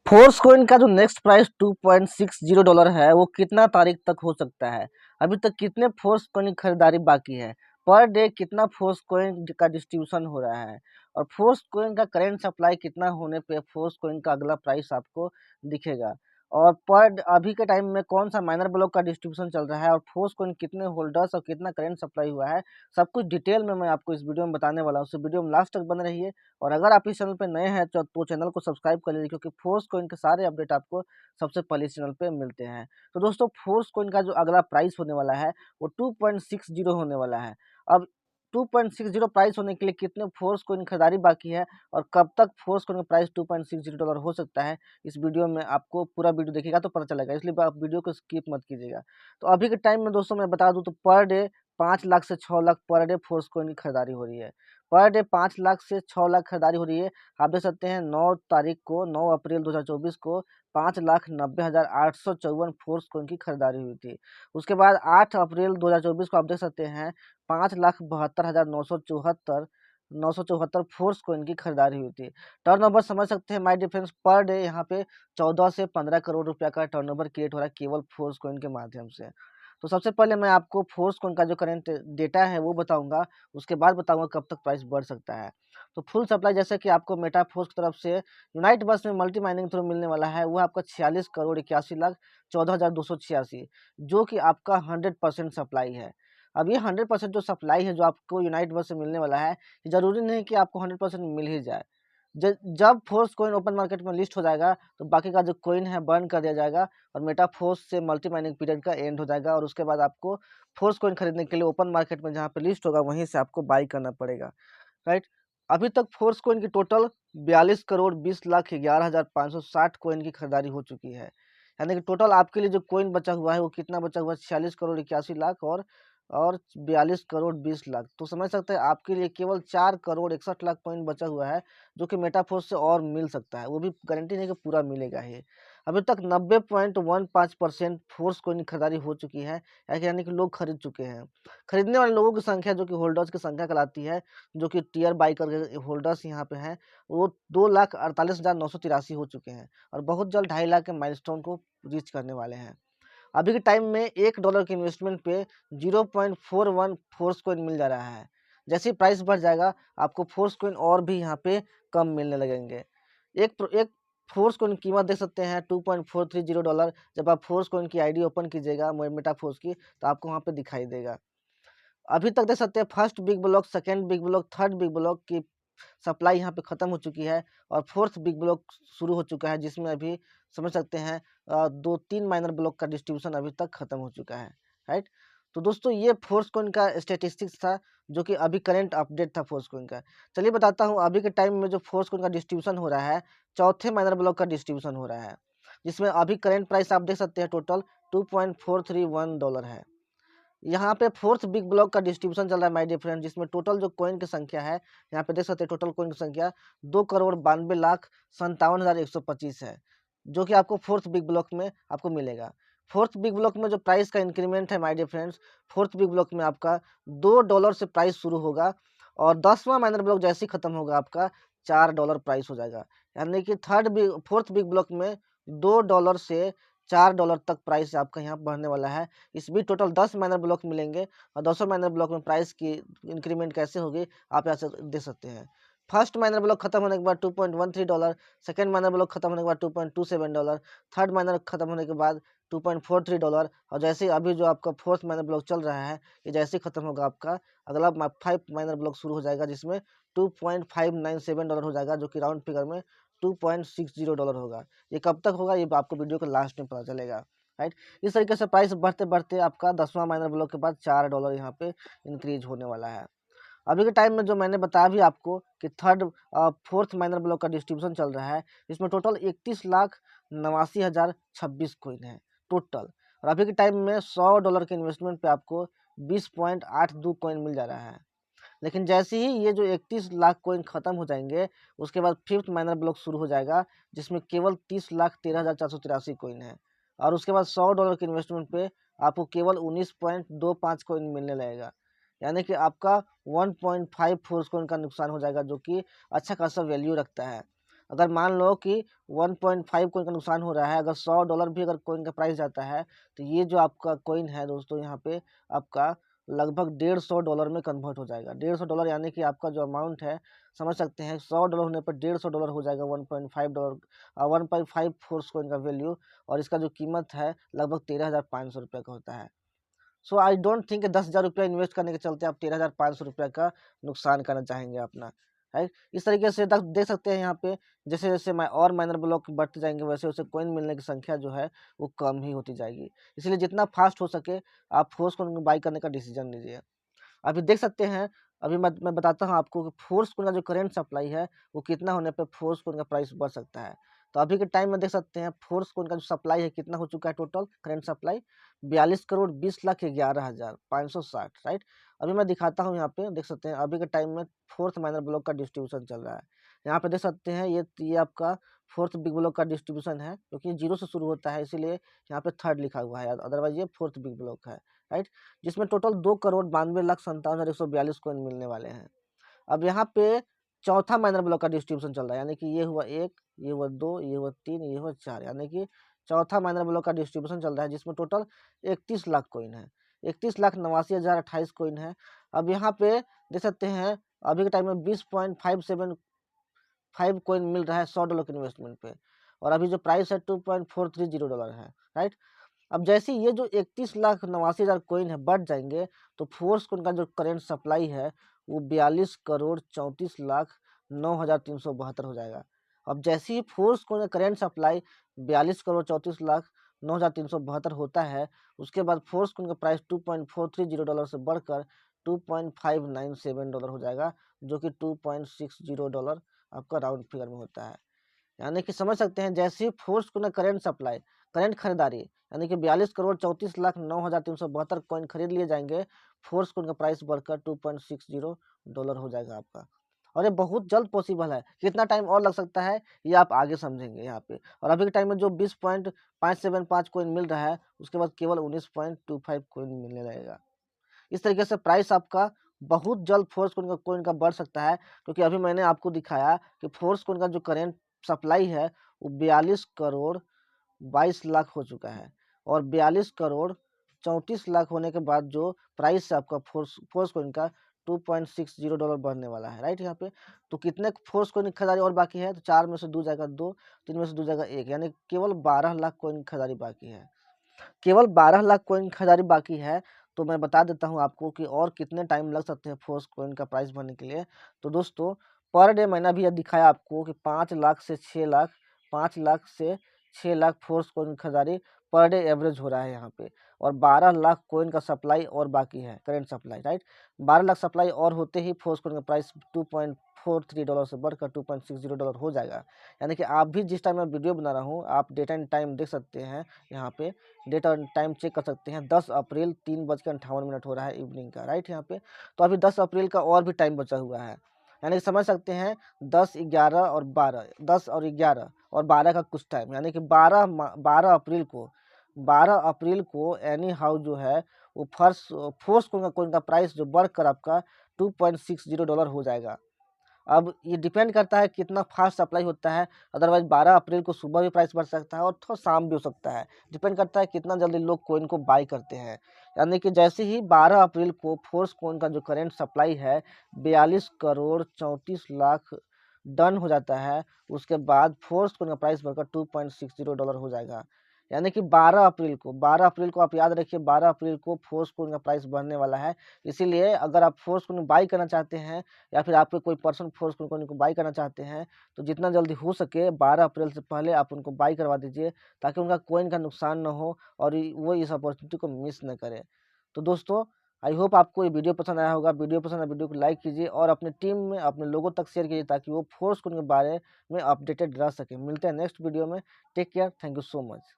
Force coin का जो next price $2.60 है वो कितना तारीख तक हो सकता है। अभी तक कितने फोर्स कॉइन की खरीदारी बाकी है, पर डे कितना फोर्स कॉइन का डिस्ट्रीब्यूशन हो रहा है और फोर्स कॉइन का करेंट सप्लाई कितना होने पे फोर्स कॉइन का अगला प्राइस आपको दिखेगा और पर अभी के टाइम में कौन सा माइनर ब्लॉक का डिस्ट्रीब्यूशन चल रहा है और फोर्स कॉइन कितने होल्डर्स और कितना करेंट सप्लाई हुआ है, सब कुछ डिटेल में मैं आपको इस वीडियो में बताने वाला हूँ। तो वीडियो में लास्ट तक बने रहिए और अगर आप इस चैनल पे नए हैं तो चैनल को सब्सक्राइब कर लीजिए, क्योंकि फोर्स कॉइन के सारे अपडेट आपको सबसे पहले इस चैनल पे मिलते हैं। तो दोस्तों, फोर्स कॉइन का जो अगला प्राइस होने वाला है वो 2.60 होने वाला है। अब 2.60 प्राइस होने के लिए कितने फोर्स कॉइन खरीदारी बाकी है और कब तक फोर्स कॉइन का प्राइस $2.60 हो सकता है, इस वीडियो में आपको पूरा वीडियो देखिएगा तो पता चलेगा, इसलिए आप वीडियो को स्किप मत कीजिएगा। तो अभी के टाइम में दोस्तों मैं बता दूं तो पर डे 5 लाख से 6 lakh per day force coin की खरीदारी हो रही है। पर डे 5 लाख से 6 लाख खरीदारी हो रही है। आप देख सकते हैं 9 तारीख को 9 अप्रैल 2024 को 5,90,854 फोर्स कॉइन की खरीदारी हुई थी। उसके बाद 8 अप्रैल 2024 को आप देख सकते हैं 5,72,974 फोर्स कॉइन की खरीदारी हुई थी। टर्नओवर समझ सकते हैं माय डिफरेंस, पर डे यहाँ पे 14 से 15 करोड़ रुपया का टर्नओवर क्रिएट हो रहा है केवल फोर्स कॉइन के माध्यम से। तो सबसे पहले मैं आपको फोर्स कॉइन का जो करंट डेटा है वो बताऊंगा, उसके बाद बताऊंगा कब तक प्राइस बढ़ सकता है। तो फुल सप्लाई जैसे कि आपको मेटाफोर्स की तरफ से यूनाइट बस में मल्टी माइनिंग थ्रू मिलने वाला है, वो आपका 46,81,14,286, जो कि आपका 100% सप्लाई है। अब ये 100% जो सप्लाई है जो आपको यूनाइट बस से मिलने वाला है, जरूरी नहीं कि आपको 100% मिल ही जाए। जब फोर्स कॉइन ओपन मार्केट में लिस्ट हो जाएगा तो बाकी का जो कॉइन है बर्न कर दिया जाएगा और मेटाफोर्स से मल्टी माइनिंग पीरियड का एंड हो जाएगा और उसके बाद आपको फोर्स कॉइन खरीदने के लिए ओपन मार्केट में जहाँ पे लिस्ट होगा वहीं से आपको बाई करना पड़ेगा, राइट। अभी तक फोर्स कॉइन की टोटल 42,20,11,560 कॉइन की खरीदारी हो चुकी है। यानी कि टोटल आपके लिए जो कॉइन बचा हुआ है वो कितना बचा हुआ है, 46,81,00,000 और 42,20,00,000। तो समझ सकते हैं आपके लिए केवल 4,61,00,000 कॉइन बचा हुआ है, जो कि मेटाफोर्स से और मिल सकता है, वो भी गारंटी नहीं कि पूरा मिलेगा ही। अभी तक 90.15% फोर्स कॉइन की खरीदारी हो चुकी है, यानी कि लोग खरीद चुके हैं। खरीदने वाले लोगों की संख्या जो कि होल्डर्स की संख्या कहलाती है, जो कि टियर बाई करके होल्डर्स यहाँ पे हैं, वो 2,48,983 हो चुके हैं और बहुत जल्द 2.5 लाख के माइलस्टोन को रीच करने वाले हैं। अभी के टाइम में $1 के इन्वेस्टमेंट पे 0.41 फोर्स कॉइन मिल जा रहा है। जैसे ही प्राइस बढ़ जाएगा आपको फोर्स कॉइन और भी यहाँ पे कम मिलने लगेंगे। एक फोर्स कॉइन की कीमत देख सकते हैं $2.430। जब आप फोर्स कॉइन की आईडी ओपन कीजिएगा मेटाफोर्स की तो आपको वहाँ पे दिखाई देगा। अभी तक देख सकते हैं first big block, second big block, third big block की सप्लाई यहाँ पे खत्म हो चुकी है और फोर्थ बिग ब्लॉक शुरू हो चुका है, जिसमें अभी समझ सकते हैं 2-3 माइनर ब्लॉक का डिस्ट्रीब्यूशन अभी तक खत्म हो चुका है, राइट। तो दोस्तों ये फोर्स कॉइन का स्टेटिस्टिक्स था, जो कि अभी करंट अपडेट था फोर्स कॉइन का। चलिए बताता हूँ अभी के टाइम में जो फोर्स कॉइन का डिस्ट्रीब्यूशन हो रहा है, चौथे माइनर ब्लॉक का डिस्ट्रीब्यूशन हो रहा है, जिसमें अभी करंट प्राइस आप देख सकते हैं टोटल $2.431 है। यहाँ पे फोर्थ बिग ब्लॉक का डिस्ट्रीब्यूशन चल रहा है माय डियर फ्रेंड, जिसमें टोटल जो कॉइन की संख्या है यहाँ पे देख सकते हैं, टोटल कॉइन की संख्या 2,92,57,125 है, जो कि आपको फोर्थ बिग ब्लॉक में आपको मिलेगा। फोर्थ बिग ब्लॉक में जो प्राइस का इंक्रीमेंट है my dear friends, fourth big block में आपका $2 से प्राइस शुरू होगा और 10वां माइनर ब्लॉक जैसे ही खत्म होगा आपका $4 प्राइस हो जाएगा। यानी कि फोर्थ बिग ब्लॉक में $2 से $4 तक प्राइस आपका यहाँ बढ़ने वाला है। इस बीच टोटल 10 माइनर ब्लॉक मिलेंगे और 10 माइनर ब्लॉक में प्राइस की इंक्रीमेंट कैसे होगी आप यहाँ से देख सकते हैं। फर्स्ट माइनर ब्लॉक खत्म होने के बाद $2.13, सेकेंड माइनर ब्लॉक खत्म होने के बाद $2.27, थर्ड माइनर खत्म होने के बाद $2.43 और जैसे ही अभी जो आपका फोर्थ माइनर ब्लॉक चल रहा है, ये जैसे ही खत्म होगा आपका अगला 5 माइनर ब्लॉक शुरू हो जाएगा, जिसमें $2.597 हो जाएगा, जो कि राउंड फिगर में $2.60 होगा। ये कब तक होगा ये आपको वीडियो के लास्ट में पता चलेगा, राइट। इस तरीके से प्राइस बढ़ते बढ़ते आपका 10वां माइनर ब्लॉक के बाद $4 यहाँ पे इंक्रीज होने वाला है। अभी के टाइम में जो मैंने बताया भी आपको कि फोर्थ माइनर ब्लॉक का डिस्ट्रीब्यूशन चल रहा है, इसमें टोटल 31,89,026 कॉइन है टोटल, और अभी के टाइम में $100 के इन्वेस्टमेंट पे आपको 20.82 कॉइन मिल जा रहा है। लेकिन जैसे ही ये जो 31 लाख कॉइन खत्म हो जाएंगे, उसके बाद फिफ्थ माइनर ब्लॉक शुरू हो जाएगा, जिसमें केवल 30,13,483 कॉइन है और उसके बाद $100 के इन्वेस्टमेंट पे आपको केवल 19.25 कॉइन मिलने लगेगा। यानी कि आपका 1.5 फोर्स कॉइन का नुकसान हो जाएगा, जो कि अच्छा खासा वैल्यू रखता है। अगर मान लो कि 1.5 कोइन का नुकसान हो रहा है, अगर $100 भी अगर कोइन का प्राइस जाता है, तो ये जो आपका कोइन है दोस्तों यहाँ पे आपका लगभग $150 में कन्वर्ट हो जाएगा। $150 यानी कि आपका जो अमाउंट है समझ सकते हैं, $100 होने पर $150 हो जाएगा। $1.5 1.5 फोर्स कोइन का वैल्यू, और इसका जो कीमत है लगभग 13,500 रुपये का होता है। सो आई डोंट थिंक 10,000 रुपया इन्वेस्ट करने के चलते आप 13,500 रुपये का नुकसान करना चाहेंगे अपना, राइट। इस तरीके से देख सकते हैं यहाँ पे, जैसे जैसे और माइनर ब्लॉक बढ़ते जाएंगे वैसे वैसे कोइन मिलने की संख्या जो है वो कम ही होती जाएगी। इसलिए जितना फास्ट हो सके आप फोर्स कोइन बाई करने का डिसीजन लीजिए। अभी देख सकते हैं, अभी मैं बताता हूँ आपको कि फोर्स कोइन का जो करंट सप्लाई है वो कितना होने पे फोर्स कोइन का प्राइस बढ़ सकता है। तो अभी के टाइम में देख सकते हैं फोर्स कोइन का जो सप्लाई है कितना हो चुका है, टोटल करंट सप्लाई 42,20,11,560, राइट। अभी मैं दिखाता हूँ, यहाँ पे देख सकते हैं अभी के टाइम में फोर्थ माइनर ब्लॉक का डिस्ट्रीब्यूशन चल रहा है। यहाँ पे देख सकते हैं ये आपका फोर्थ बिग ब्लॉक का डिस्ट्रीब्यूशन है, क्योंकि जीरो से शुरू होता है इसीलिए यहाँ पे थर्ड लिखा हुआ है, अदरवाइज ये फोर्थ बिग ब्लॉक है, राइट। जिसमें टोटल 2,92,57,142 कॉइन मिलने वाले हैं। अब यहाँ पे चौथा माइनर ब्लॉक का डिस्ट्रीब्यूशन चल रहा है, यानी कि ये हुआ 1, ये हुआ 2, ये हुआ 3, ये हुआ 4, यानी कि चौथा माइनर ब्लॉक का डिस्ट्रीब्यूशन चल रहा है, जिसमें टोटल 31 लाख कॉइन है, 31,89,028 कॉइन है। अब यहाँ पे देख सकते हैं अभी के टाइम में 20.575 कॉइन मिल रहा है $100 के इन्वेस्टमेंट पे, और अभी जो प्राइस है $2.430 है, राइट। अब जैसे ये जो 31,89,000 कॉइन है बढ़ जाएंगे, तो फोर्स कोइन का जो करंट सप्लाई है वो 42,34,09,372 हो जाएगा। अब जैसे ही फोर्स कोइन का करंट सप्लाई 42,34,09,372 होता है, उसके बाद फोर्स कोइन का प्राइस $2.430 से बढ़कर $2.597 हो जाएगा, जो कि $2.60 आपका राउंड फिगर में होता है। यानी कि समझ सकते हैं जैसे ही फोर्स को ना करंट सप्लाई, करंट खरीदारी, यानी कि 42,34,09,372 कॉइन खरीद लिए जाएंगे, फोर्स कोइन का प्राइस बढ़कर $2.60 हो जाएगा आपका। और ये बहुत जल्द पॉसिबल है, कितना टाइम और लग सकता है ये आप आगे समझेंगे यहाँ पे। और अभी के टाइम में जो 20.575 कॉइन मिल रहा है, उसके बाद केवल 19.25 कॉइन मिलने लगेगा। इस तरीके से प्राइस आपका बहुत जल्द फोर्स कोइन का बढ़ सकता है, क्योंकि अभी मैंने आपको दिखाया कि फोर्स कोइन का जो करंट सप्लाई है वो 42 करोड़ 22 लाख हो चुका है, और 42 करोड़ 34 लाख होने के बाद जो प्राइस है आपका फोर्स कोइन का $2.60 बढ़ने वाला है, राइट। यहाँ पे तो कितने फोर्स कोइन खरीदारी और बाकी है, तो 4 में से 2 जाएगा 2, 3 में से 2 जाएगा 1, यानी केवल 12 लाख कोइन खरीदारी बाकी है। केवल 12 लाख कॉइन खरीदारी बाकी है। तो मैं बता देता हूँ आपको कि और कितने टाइम लग सकते हैं फोर्स कॉइन का प्राइस बढ़ने के लिए। तो दोस्तों पर डे मैंने अभी दिखाया आपको कि 5 लाख से 6 लाख, 5 लाख से 6 लाख फोर्स कॉइन खरीदारी पर डे एवरेज हो रहा है यहाँ पे, और 12 लाख कॉइन का सप्लाई और बाकी है, current supply, right. 12 lakh supply और होते ही फोर्स कॉइन का प्राइस $2.43 से बढ़कर $2.60 हो जाएगा। यानी कि आप भी जिस टाइम मैं वीडियो बना रहा हूँ, आप डेट एंड टाइम देख सकते हैं, यहाँ पे डेट और टाइम चेक कर सकते हैं। 10 अप्रैल 3:58 हो रहा है इवनिंग का, राइट। यहाँ पे तो अभी 10 अप्रैल का और भी टाइम बचा हुआ है, यानी कि समझ सकते हैं 10, 11 और 12, 10 और 11 और 12 का कुछ टाइम, यानी कि 12 अप्रैल को एनी हाउ जो है वो फोर्स कोइन का प्राइस जो बढ़कर आपका $2.60 हो जाएगा। अब ये डिपेंड करता है कितना फास्ट सप्लाई होता है, अदरवाइज 12 अप्रैल को सुबह भी प्राइस बढ़ सकता है और थोड़ा शाम भी हो सकता है, डिपेंड करता है कितना जल्दी लोग कोइन को बाई करते हैं। यानी कि जैसे ही 12 अप्रैल को फोर्स कोइन का जो करंट सप्लाई है 42 करोड़ 34 लाख डन हो जाता है, उसके बाद फोर्स कोइन का प्राइस बढ़कर $2.60 हो जाएगा। यानी कि 12 अप्रैल को आप याद रखिए, 12 अप्रैल को फोर्स कोइन का प्राइस बढ़ने वाला है। इसीलिए अगर आप फोर्स कोइन बाई करना चाहते हैं, या फिर आपके कोई पर्सन फोर्स कोइन को बाई करना चाहते हैं, तो जितना जल्दी हो सके 12 अप्रैल से पहले आप उनको बाई करवा दीजिए, ताकि उनका कोइन का नुकसान ना हो और वो इस अपॉर्चुनिटी को मिस न करें। तो दोस्तों आई होप आपको ये वीडियो पसंद आया होगा। वीडियो पसंद आया वीडियो को लाइक कीजिए और अपनी टीम में अपने लोगों तक शेयर कीजिए, ताकि वो फोर्स कोइन के बारे में अपडेटेड रह सके। मिलते हैं नेक्स्ट वीडियो में। Take care, thank you so much.